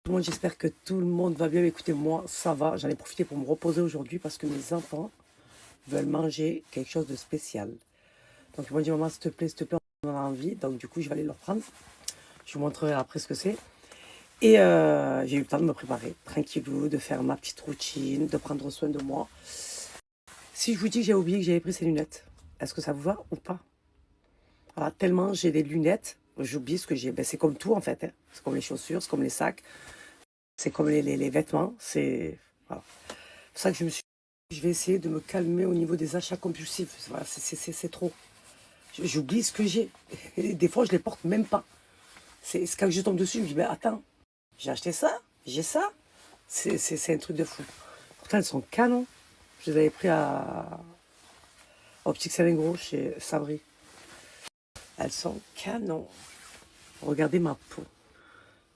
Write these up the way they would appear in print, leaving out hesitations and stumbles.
Tout le monde, j'espère que tout le monde va bien. Écoutez, moi, ça va. J'en ai profité pour me reposer aujourd'hui parce que mes enfants veulent manger quelque chose de spécial. Donc, ils m'ont dit, maman, s'il te plaît, on a envie. Donc, du coup, je vais aller leur prendre. Je vous montrerai après ce que c'est. Et j'ai eu le temps de me préparer, tranquillou, de faire ma petite routine, de prendre soin de moi. Si je vous dis que j'ai oublié que j'avais pris ces lunettes, est-ce que ça vous va ou pas? Voilà, tellement j'ai des lunettes, j'oublie ce que j'ai. Ben, c'est comme tout en fait, hein. C'est comme les chaussures, c'est comme les sacs, c'est comme les vêtements. C'est voilà. C'est pour ça que je me suis dit, je vais essayer de me calmer au niveau des achats compulsifs. Voilà, c'est trop. J'oublie ce que j'ai. Et des fois, je les porte même pas. C'est quand je tombe dessus, je me dis, ben attends, j'ai acheté ça, j'ai ça. C'est un truc de fou. Pourtant, elles sont canons. Je les avais pris à Optique Salingro chez Sabri. Elles sont canons. Regardez ma peau.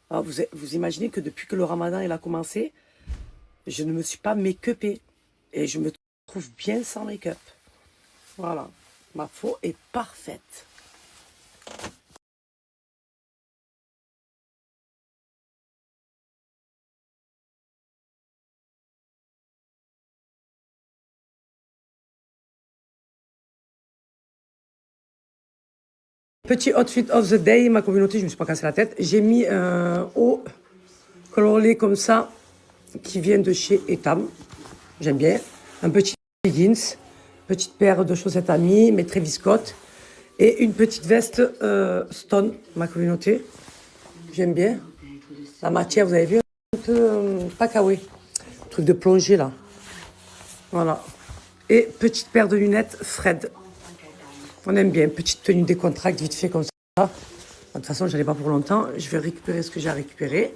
Alors, vous imaginez que depuis que le ramadan il a commencé, je ne me suis pas make-upée. Et je me trouve bien sans make-up. Voilà. Ma peau est parfaite. Petit outfit of the day, ma communauté, je ne me suis pas cassé la tête. J'ai mis un haut coloré comme ça, qui vient de chez Etam. J'aime bien. Un petit jeans, petite paire de chaussettes amies, mais très viscotes. Et une petite veste Stone, ma communauté. J'aime bien. La matière, vous avez vu, un peu pas kawaii. Truc de plongée là. Voilà. Et petite paire de lunettes Fred. On aime bien. Petite tenue décontracte, vite fait comme ça. De toute façon, j'allais pas pour longtemps. Je vais récupérer ce que j'ai à récupérer.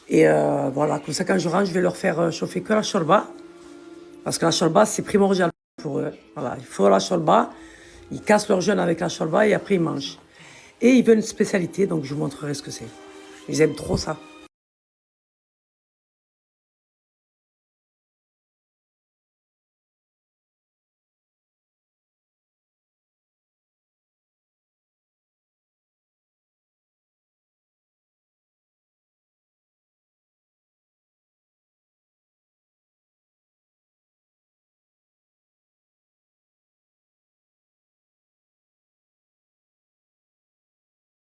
Et voilà, comme ça, quand je rentre, je vais leur faire chauffer que la shorba. Parce que la shorba, c'est primordial pour eux. Voilà, il faut la shorba. Ils cassent leur jeûne avec la shorba et après ils mangent. Et ils veulent une spécialité, donc je vous montrerai ce que c'est. Ils aiment trop ça.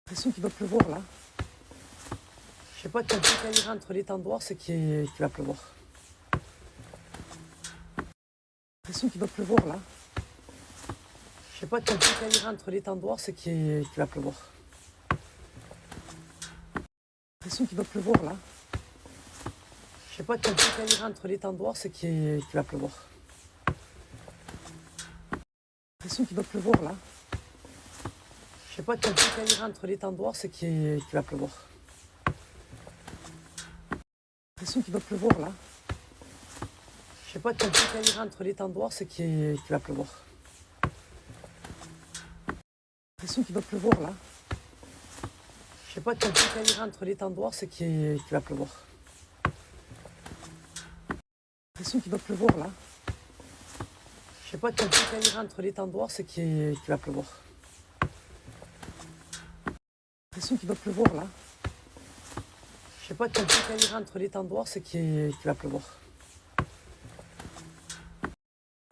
J'ai l'impression qu'il va pleuvoir là. Je sais pas, quand il ira entre les temps noirs, c'est qu'il va pleuvoir. J'ai l'impression qu'il va pleuvoir là. Je sais pas, quand il ira entre les temps noirs, c'est qu'il va pleuvoir. J'ai l'impression qu'il va pleuvoir là. Je sais pas, quand il ira entre les temps noirs, c'est qu'il va pleuvoir. J'ai l'impression qu'il va pleuvoir là. Je sais pas, quand il ira entre les temps noirs, c'est qu'il va pleuvoir. J'ai l'impression qu'il va pleuvoir là. Je sais pas, quand il ira entre les temps noirs, c'est qu'il va pleuvoir. J'ai l'impression qu'il va pleuvoir là. Je sais pas, quand il ira entre les temps noirs, c'est qu'il va pleuvoir. J'ai l'impression qu'il va pleuvoir là. Je sais pas, quand il ira entre les temps noirs, c'est qu'il va pleuvoir. J'ai l'impression qu'il va pleuvoir là. Je sais pas, quand il ira entre les temps noirs, c'est qu'il va pleuvoir.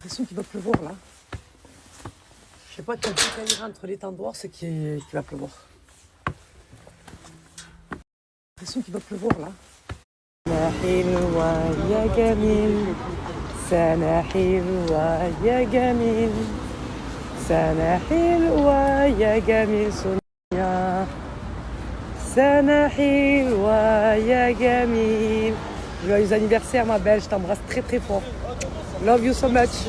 J'ai l'impression qu'il va pleuvoir là. Je sais pas, quand il ira entre les temps noirs, c'est qu'il va pleuvoir. J'ai l'impression qu'il va pleuvoir là. سنة حلوة يا جميل سنة حلوة يا جميل سنة حلوة يا جميل سونيا سنة حلوة يا جميل. Joyeux anniversaire ma belle, je t'embrasse très très fort. Love you so much.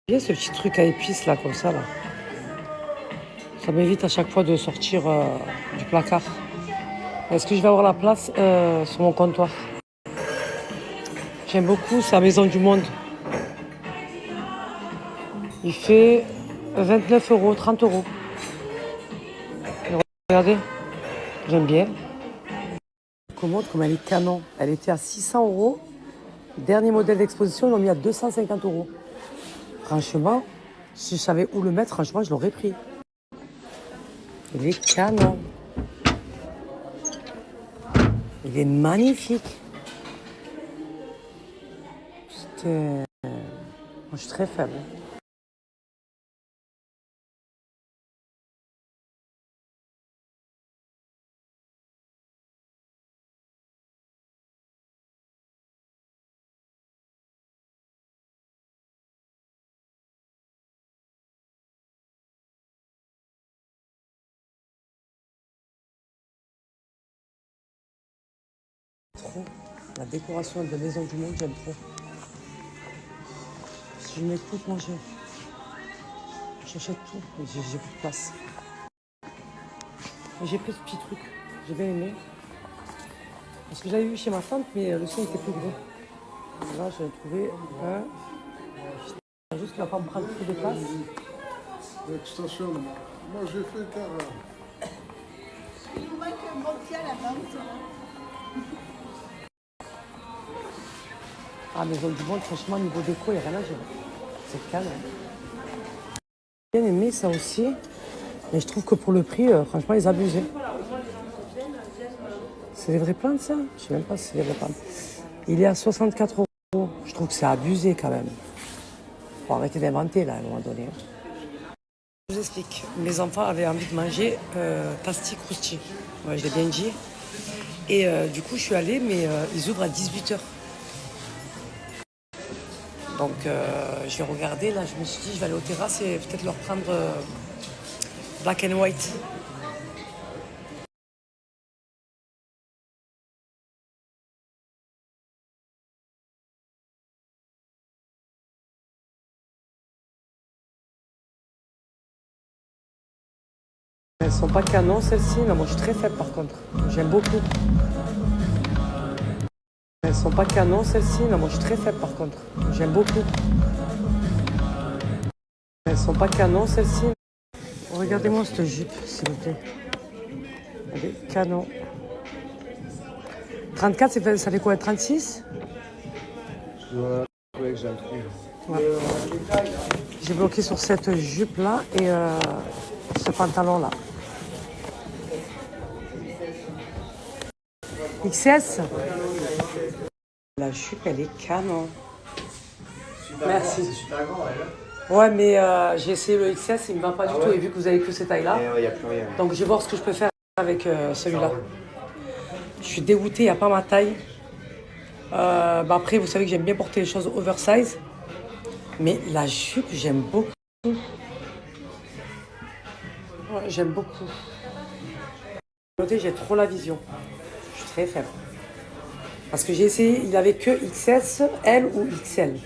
Bien ce petit truc à épices là, comme ça là. Ça m'évite à chaque fois de sortir du placard. Est-ce que je vais avoir la place sur mon comptoir? J'aime beaucoup, c'est la Maison du Monde. Il fait 29 euros, 30 euros. Regardez, j'aime bien. Commode comme elle est canon. Elle était à 600 euros. Dernier modèle d'exposition, ils l'ont mis à 250 euros. Franchement, si je savais où le mettre, franchement, je l'aurais pris. Il est canon. Il est magnifique. Moi, je suis très faible. Trop. La décoration de Maison du Monde, j'aime trop. Si je m'écoute, moi, j'achète tout. Mais j'ai plus de place. Mais j'ai pris ce petit truc. J'ai bien aimé. Parce que j'avais vu chez ma tante, mais le son était plus gros. Là, j'ai trouvé un. Juste qu'il va pas me prendre trop de place. L'extension, moi j'ai fait car. Il vous manque un bon pied à la vente. Ah, Maison du Monde, franchement, niveau déco, il n'y a rien à dire. C'est calme. J'ai bien aimé ça aussi. Mais je trouve que pour le prix, franchement, ils abusaient. C'est des vraies plantes, ça? Je sais même pas si c'est des vraies plantes. Il est à 64 euros. Je trouve que c'est abusé quand même. Faut arrêter d'inventer là à un moment donné. Je vous explique. Mes enfants avaient envie de manger pastis croustis. Ouais, je l'ai bien dit. Et du coup, je suis allée, mais ils ouvrent à 18 h. Donc, j'ai regardé, là, je me suis dit, je vais aller aux terrasses et peut-être leur prendre black and white. Elles sont pas canon, celles-ci. Non, moi, je suis très faible, par contre. J'aime beaucoup. Elles sont pas canon, celles-ci. Non, moi, je suis très faible, par contre. J'aime beaucoup. Elles sont pas canon, celles-ci. Regardez-moi cette jupe, s'il vous plaît. Elle est canon. 34, ça fait quoi? 36? Je dois trouver que j'ai un trou. Ouais. J'ai bloqué sur cette jupe-là et ce pantalon-là. XS? La jupe, elle est canon. Merci. C'est super grand, elle. Ouais, mais j'ai essayé le XS, il me va pas du tout. Et vu que vous avez que ces tailles-là, Il n'y a plus rien. donc je vais voir ce que je peux faire avec celui-là. Je suis dégoûtée, il n'y a pas ma taille. Après, vous savez que j'aime bien porter les choses oversize. Mais la jupe, j'aime beaucoup. Ouais, j'aime beaucoup. J'ai trop la vision. Je suis très faible. Parce que j'ai essayé, il avait que XS, L ou XL.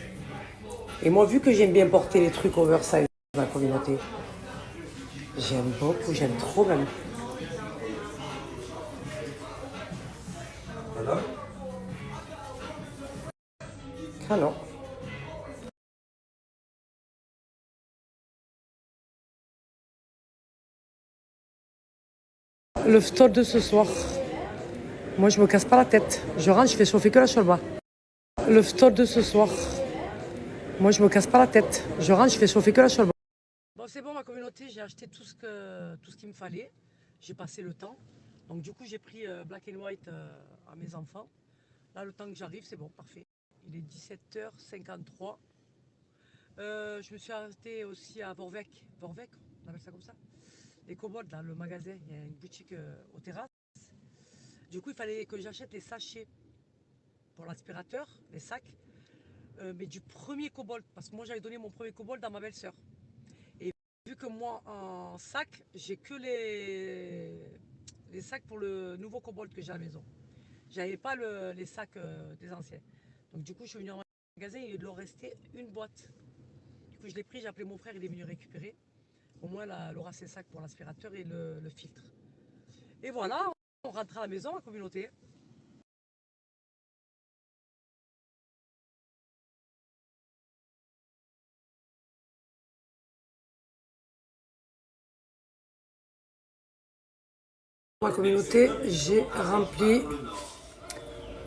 Et moi, vu que j'aime bien porter les trucs oversize dans la communauté, j'aime beaucoup, j'aime trop même. Canon. Le stall de ce soir. Moi, je me casse pas la tête. Je rentre, je fais chauffer que la cholba. Le stall de ce soir. Moi, je me casse pas la tête. Je rentre, je fais chauffer que la cholba. Bon, c'est bon, ma communauté, j'ai acheté tout ce qu'il me fallait. J'ai passé le temps. Donc, du coup, j'ai pris black and white à mes enfants. Là, le temps que j'arrive, c'est bon, parfait. Il est 17h53. Je me suis arrêtée aussi à Vorweg. Vorweg, on appelle ça comme ça. Les commodes, là, le magasin. Il y a une boutique aux terrasses. Du coup, il fallait que j'achète les sachets pour l'aspirateur, les sacs, mais du premier Cobalt, parce que moi j'avais donné mon premier Cobalt à ma belle-sœur. Et vu que moi en sac, j'ai que les sacs pour le nouveau Cobalt que j'ai à la maison. J'avais pas les sacs des anciens. Donc du coup, je suis venue en magasin et il leur restait une boîte. Du coup, que je l'ai pris, j'ai appelé mon frère, il est venu récupérer. Au moins l'aura ses sacs pour l'aspirateur et le filtre. Et voilà, on rentre à la maison, la communauté. Pour la communauté, j'ai rempli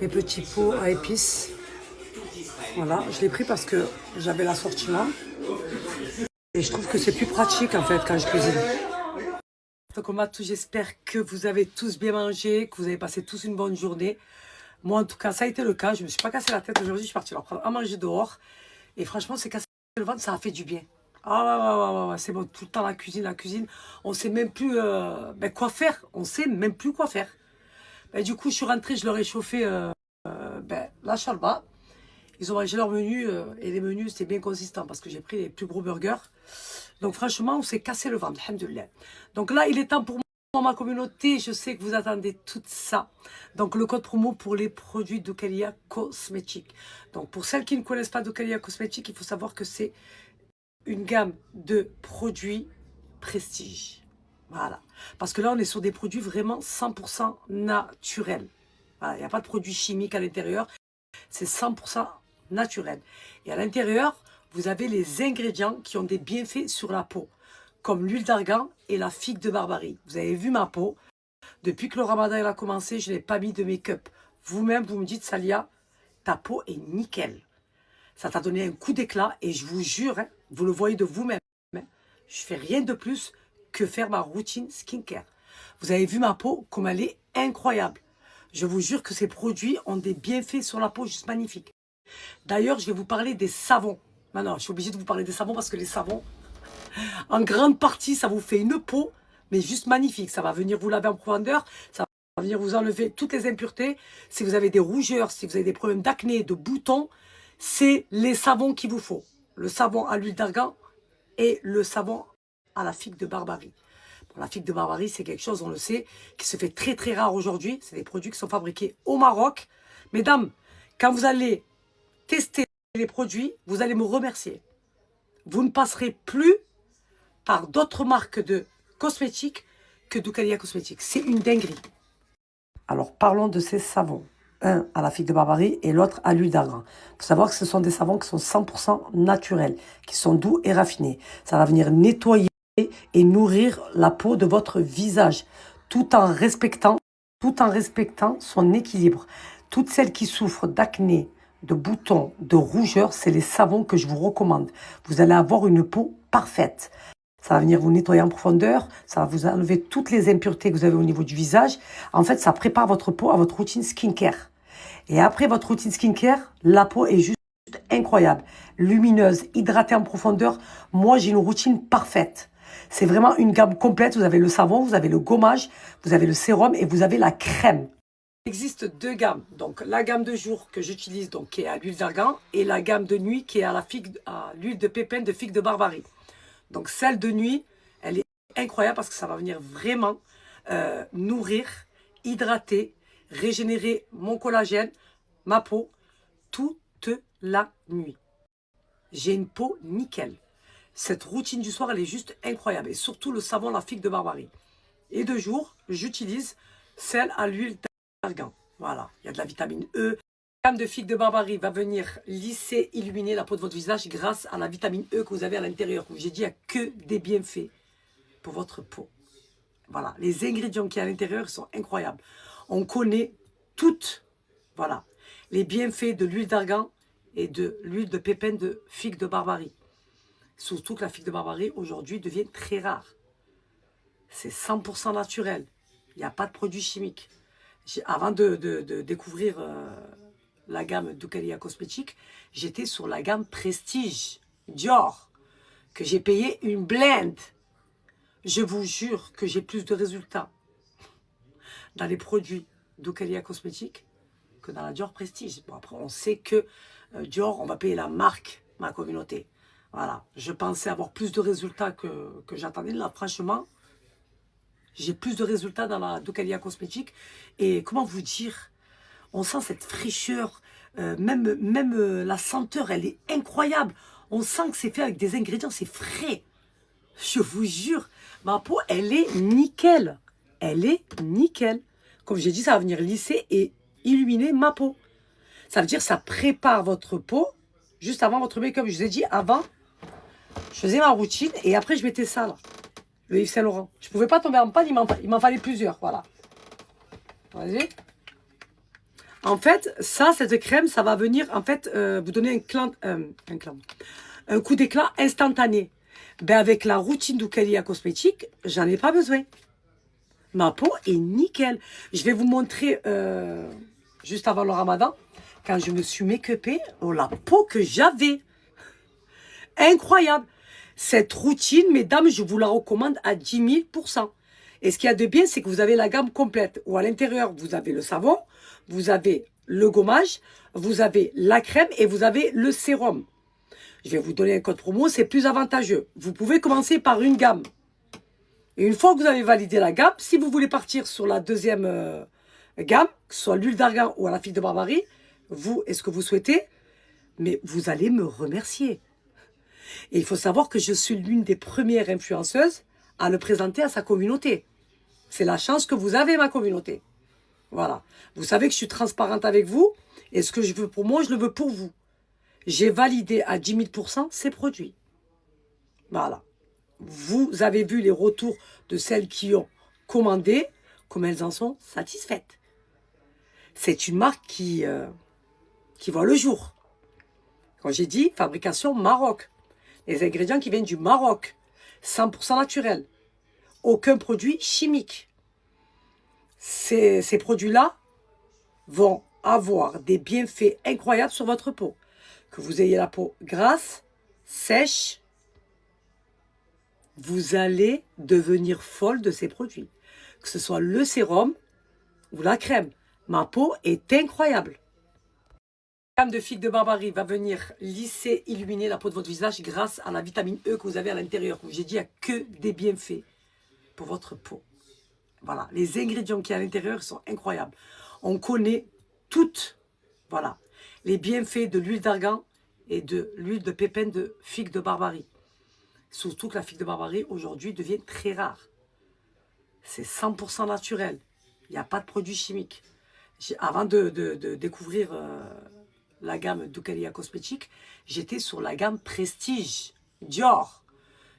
mes petits pots à épices. Voilà, je l'ai pris parce que j'avais l'assortiment. Et je trouve que c'est plus pratique en fait quand je cuisine. Donc on va tous, j'espère que vous avez tous bien mangé, que vous avez passé tous une bonne journée. Moi en tout cas, ça a été le cas. Je ne me suis pas cassé la tête aujourd'hui, je suis partie leur prendre à manger dehors. Et franchement, c'est cassé le ventre, ça a fait du bien. Ah ouais, c'est bon, tout le temps la cuisine. On sait même plus quoi faire. On sait même plus quoi faire. Du coup, je suis rentrée, je leur ai chauffé la chalba. Ils ont mangé leur menu et les menus, c'était bien consistant parce que j'ai pris les plus gros burgers. Donc franchement, on s'est cassé le ventre, alhamdoulilah. Donc là, il est temps pour moi, ma communauté. Je sais que vous attendez tout ça. Donc le code promo pour les produits d'Ocalia Cosmétiques. Donc pour celles qui ne connaissent pas d'Ocalia Cosmétiques, il faut savoir que c'est une gamme de produits prestige. Voilà. Parce que là, on est sur des produits vraiment 100% naturels. Voilà, il n'y a pas de produits chimiques à l'intérieur. C'est 100% naturel. Et à l'intérieur, vous avez les ingrédients qui ont des bienfaits sur la peau, comme l'huile d'argan et la figue de Barbarie. Vous avez vu ma peau. Depuis que le ramadan a commencé, je n'ai pas mis de make-up. Vous-même, vous me dites, Salia, ta peau est nickel. Ça t'a donné un coup d'éclat et je vous jure, hein, vous le voyez de vous-même, hein, je fais rien de plus que faire ma routine skincare. Vous avez vu ma peau, comme elle est incroyable. Je vous jure que ces produits ont des bienfaits sur la peau juste magnifiques. D'ailleurs, je vais vous parler des savons. Maintenant, je suis obligée de vous parler des savons parce que les savons, en grande partie, ça vous fait une peau, mais juste magnifique. Ça va venir vous laver en profondeur, ça va venir vous enlever toutes les impuretés. Si vous avez des rougeurs, si vous avez des problèmes d'acné, de boutons, c'est les savons qu'il vous faut. Le savon à l'huile d'argan et le savon à la figue de Barbarie. Bon, la figue de Barbarie, c'est quelque chose, on le sait, qui se fait très très rare aujourd'hui. C'est des produits qui sont fabriqués au Maroc. Mesdames, quand vous allez tester les produits, vous allez me remercier. Vous ne passerez plus par d'autres marques de cosmétiques que d'Ocalia Cosmétiques. C'est une dinguerie. Alors, parlons de ces savons. Un à la figue de Barbarie et l'autre à l'huile d'argan. Il faut savoir que ce sont des savons qui sont 100% naturels, qui sont doux et raffinés. Ça va venir nettoyer et nourrir la peau de votre visage, tout en respectant son équilibre. Toutes celles qui souffrent d'acné, de boutons, de rougeurs, c'est les savons que je vous recommande. Vous allez avoir une peau parfaite. Ça va venir vous nettoyer en profondeur, ça va vous enlever toutes les impuretés que vous avez au niveau du visage. En fait, ça prépare votre peau à votre routine skincare. Et après votre routine skincare, la peau est juste incroyable, lumineuse, hydratée en profondeur. Moi, j'ai une routine parfaite. C'est vraiment une gamme complète. Vous avez le savon, vous avez le gommage, vous avez le sérum et vous avez la crème. Il existe deux gammes. Donc la gamme de jour que j'utilise, donc qui est à l'huile d'argan, et la gamme de nuit qui est à l'huile de pépins de figue de Barbarie. Donc celle de nuit, elle est incroyable parce que ça va venir vraiment nourrir, hydrater, régénérer mon collagène, ma peau, toute la nuit. J'ai une peau nickel. Cette routine du soir, elle est juste incroyable. Et surtout le savon, la figue de Barbarie. Et de jour, j'utilise celle à l'huile d'argan. Voilà, il y a de la vitamine E. La gamme de figue de Barbarie va venir lisser, illuminer la peau de votre visage grâce à la vitamine E que vous avez à l'intérieur. Comme j'ai dit, il n'y a que des bienfaits pour votre peau. Voilà, les ingrédients qu'il y a à l'intérieur sont incroyables. On connaît toutes, voilà, les bienfaits de l'huile d'argan et de l'huile de pépins de figue de Barbarie. Surtout que la figue de Barbarie, aujourd'hui, devient très rare. C'est 100% naturel. Il n'y a pas de produits chimiques. Avant de découvrir la gamme d'Ocalia Cosmétiques, j'étais sur la gamme Prestige Dior, que j'ai payé une blinde. Je vous jure que j'ai plus de résultats dans les produits d'Ocalia Cosmétiques que dans la Dior Prestige. Bon, après, on sait que Dior, on va payer la marque, ma communauté. Voilà, je pensais avoir plus de résultats que j'attendais. Là, franchement, j'ai plus de résultats dans la d'Ocalia Cosmétiques. Et comment vous dire, on sent cette fraîcheur, même la senteur, elle est incroyable. On sent que c'est fait avec des ingrédients, c'est frais. Je vous jure, ma peau, elle est nickel. Elle est nickel. Comme j'ai dit, ça va venir lisser et illuminer ma peau. Ça veut dire que ça prépare votre peau juste avant votre make-up. Je vous ai dit, avant, je faisais ma routine et après, je mettais ça, là. Le Yves Saint Laurent. Je ne pouvais pas tomber en panne, il m'en fallait plusieurs. Voilà. Vas-y. En fait, ça, cette crème, ça va venir, en fait, vous donner un coup d'éclat instantané. Ben, avec la routine d'Oukalia Cosmétique, j'en ai pas besoin. Ma peau est nickel. Je vais vous montrer, juste avant le ramadan, quand je me suis make-upée, oh, la peau que j'avais. Incroyable. Cette routine, mesdames, je vous la recommande à 10 000%. Et ce qu'il y a de bien, c'est que vous avez la gamme complète. Où à l'intérieur, vous avez le savon, vous avez le gommage, vous avez la crème et vous avez le sérum. Je vais vous donner un code promo, c'est plus avantageux. Vous pouvez commencer par une gamme. Et une fois que vous avez validé la gamme, si vous voulez partir sur la deuxième gamme, que ce soit l'huile d'argan ou à la figue de Barbarie, vous, est-ce que vous souhaitez? Mais vous allez me remercier. Et il faut savoir que je suis l'une des premières influenceuses à le présenter à sa communauté. C'est la chance que vous avez, ma communauté. Voilà. Vous savez que je suis transparente avec vous. Et ce que je veux pour moi, je le veux pour vous. J'ai validé à 10 000% ces produits. Voilà. Vous avez vu les retours de celles qui ont commandé, comme elles en sont satisfaites. C'est une marque qui voit le jour. Quand j'ai dit fabrication Maroc, les ingrédients qui viennent du Maroc, 100% naturel, aucun produit chimique. Ces produits-là vont avoir des bienfaits incroyables sur votre peau. Que vous ayez la peau grasse, sèche, vous allez devenir folle de ces produits. Que ce soit le sérum ou la crème. Ma peau est incroyable. La crème de figue de Barbarie va venir lisser, illuminer la peau de votre visage grâce à la vitamine E que vous avez à l'intérieur. Comme j'ai dit, il n'y a que des bienfaits pour votre peau. Voilà, les ingrédients qu'il y a à l'intérieur sont incroyables. On connaît toutes, voilà, les bienfaits de l'huile d'argan et de l'huile de pépins de figue de Barbarie. Surtout que la figue de Barbarie, aujourd'hui, devient très rare. C'est 100% naturel. Il n'y a pas de produits chimiques. Avant de découvrir la gamme d'Oukalia Cosmétique, j'étais sur la gamme Prestige, Dior.